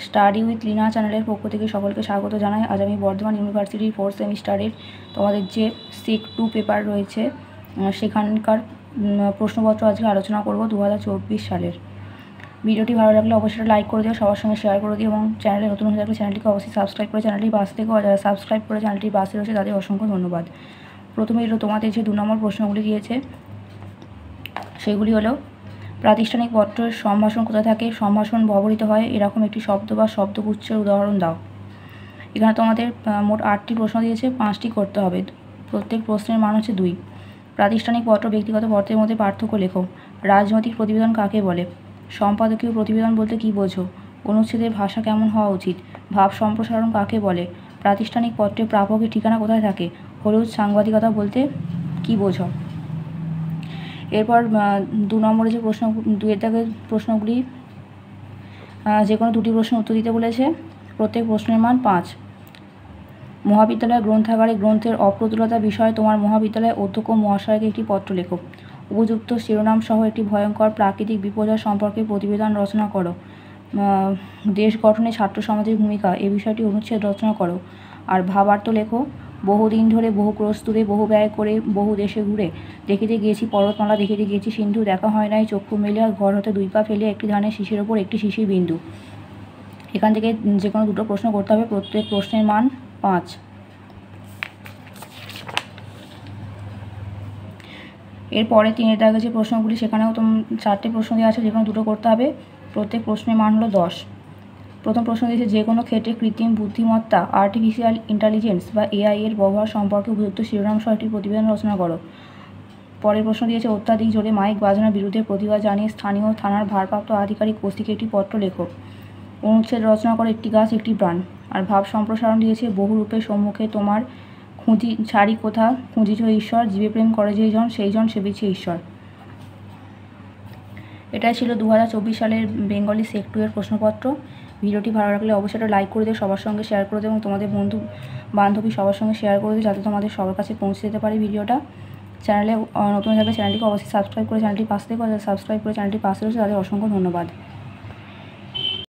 Study with Lina চ্যানেলের পক্ষ থেকে সকলকে স্বাগত জানাই। আজ আমি বর্ধমান ইউনিভার্সিটির 4th সেমিস্টারের তোমাদের যে সেক 2 পেপার রয়েছে সেখানকার প্রশ্নপত্র আজকে আলোচনা করব 2024 সালের। ভিডিওটি ভালো লাগলে অবশ্যই লাইক করে দিও, সবার সঙ্গে শেয়ার করে দিও এবং চ্যানেলে নতুন হয়ে থাকলে চ্যানেলটিকে অবশ্যই সাবস্ক্রাইব করে চ্যানেলটির পাশে থেকেও, যারা সাবস্ক্রাইব করে চ্যানেলটির পাশে রয়েছে তাদের অসংখ্য ধন্যবাদ। প্রথমে তোমাদের যে 2 নম্বর প্রশ্নগুলি দিয়েছে সেগুলি হলো, প্রাতিষ্ঠানিক পত্রের সম্ভাষণ কোথায় থাকে? সম্ভাষণ ব্যবহৃত হয় এরকম একটি শব্দ বা শব্দগুচ্ছের উদাহরণ দাও। এখানে তোমাদের মোট 8টি প্রশ্ন দিয়েছে, 5টি করতে হবে। প্রত্যেক প্রশ্নের মান হচ্ছে 2। প্রাতিষ্ঠানিক পত্র ব্যক্তিগত পত্রের মধ্যে পার্থক্য লেখো। রাজনৈতিক প্রতিবেদন কাকে বলে? সম্পাদকীয় প্রতিবেদন বলতে কী বোঝো? অনুচ্ছেদের ভাষা কেমন হওয়া উচিত? ভাব সম্প্রসারণ কাকে বলে? প্রাতিষ্ঠানিক পত্রের প্রাপকের ঠিকানা কোথায় থাকে? হলুদ সাংবাদিকতা বলতে কী বোঝো? এরপর 2 নম্বরে যে প্রশ্ন, 2 দাগের প্রশ্নগুলি যে কোনো 2টি প্রশ্ন উত্তর দিতে বলেছে। প্রত্যেক প্রশ্নের মান 5। মহাবিদ্যালয় গ্রন্থাগারে গ্রন্থের অপ্রতুলতা বিষয়ে তোমার মহাবিদ্যালয়ের অধ্যক্ষ মহাশয়কে একটি পত্র লেখো। উপযুক্ত শিরোনাম সহ একটি ভয়ঙ্কর প্রাকৃতিক বিপর্যয় সম্পর্কে প্রতিবেদন রচনা করো। দেশ গঠনে ছাত্র সমাজের ভূমিকা এ বিষয়টি অনুচ্ছেদ রচনা করো। আর ভাবার্থ লেখো। বহুদিন ধরে বহু প্রস্তুরে বহু ব্যয় করে বহু দেশে ঘুরে দেখিতে গিয়েছি পর্বতমালা, দেখিতে গিয়েছি সিন্ধু, দেখা হয় নাই চক্ষু মেলিয়া ঘর হতে 2 পা ফেলিয়া একটি ধানের শিশির ওপর একটি শিশির বিন্দু। এখান থেকে যে কোনো 2টো প্রশ্ন করতে হবে। প্রত্যেক প্রশ্নের মান 5। এরপরে 3 দাগে যে প্রশ্নগুলি সেখানেও 4টে প্রশ্ন দেওয়া আছে, যে কোনো 2টো করতে হবে। প্রত্যেক প্রশ্নের মান হলো 10। প্রথম প্রশ্ন দিয়েছে, যে কোনো ক্ষেত্রে কৃত্রিম বুদ্ধিমত্তা আর্টিফিশিয়াল ইন্টেলিজেন্স বা এআই এর ব্যবহার সম্পর্কে উপযুক্ত শিরোনাম সহ একটি প্রতিবেদন রচনা করো। পরের প্রশ্ন দিয়েছে, অত্যাধিক জোরে মাইক বাজানোর বিরুদ্ধে প্রতিবাদ জানিয়ে স্থানীয় থানার ভারপ্রাপ্ত আধিকারিক ওসিকে একটি পত্র লেখো। অনুচ্ছেদ রচনা করো, একটি গাছ একটি প্রাণ। আর ভাব সম্প্রসারণ দিয়েছে, বহুরূপের সম্মুখে তোমার খুঁজি ছাড়ি কোথা, খুঁজিছ ঈশ্বর, জীবে প্রেম করে যেই জন সেই জন সেবিছে ঈশ্বর। এটাই ছিল 2024 সালের বেঙ্গলি সেক 2 এর প্রশ্নপত্র। ভিডিওটি ভালো লাগলে অবশ্যই একটা লাইক করে দিও, সবার সঙ্গে শেয়ার করে দিও এবং তোমাদের বন্ধু বান্ধবী সবার সঙ্গে শেয়ার করে দিও, যাতে তোমাদের সবার কাছে পৌঁছে যেতে পারে ভিডিওটা। চ্যানেলে নতুন থাকলে চ্যানেলটিকে অবশ্যই সাবস্ক্রাইব করে চ্যানেলটির পাশে থেকো, সাবস্ক্রাইব করে চ্যানেলটির পাশে রয়েছে তাদের অসংখ্য ধন্যবাদ।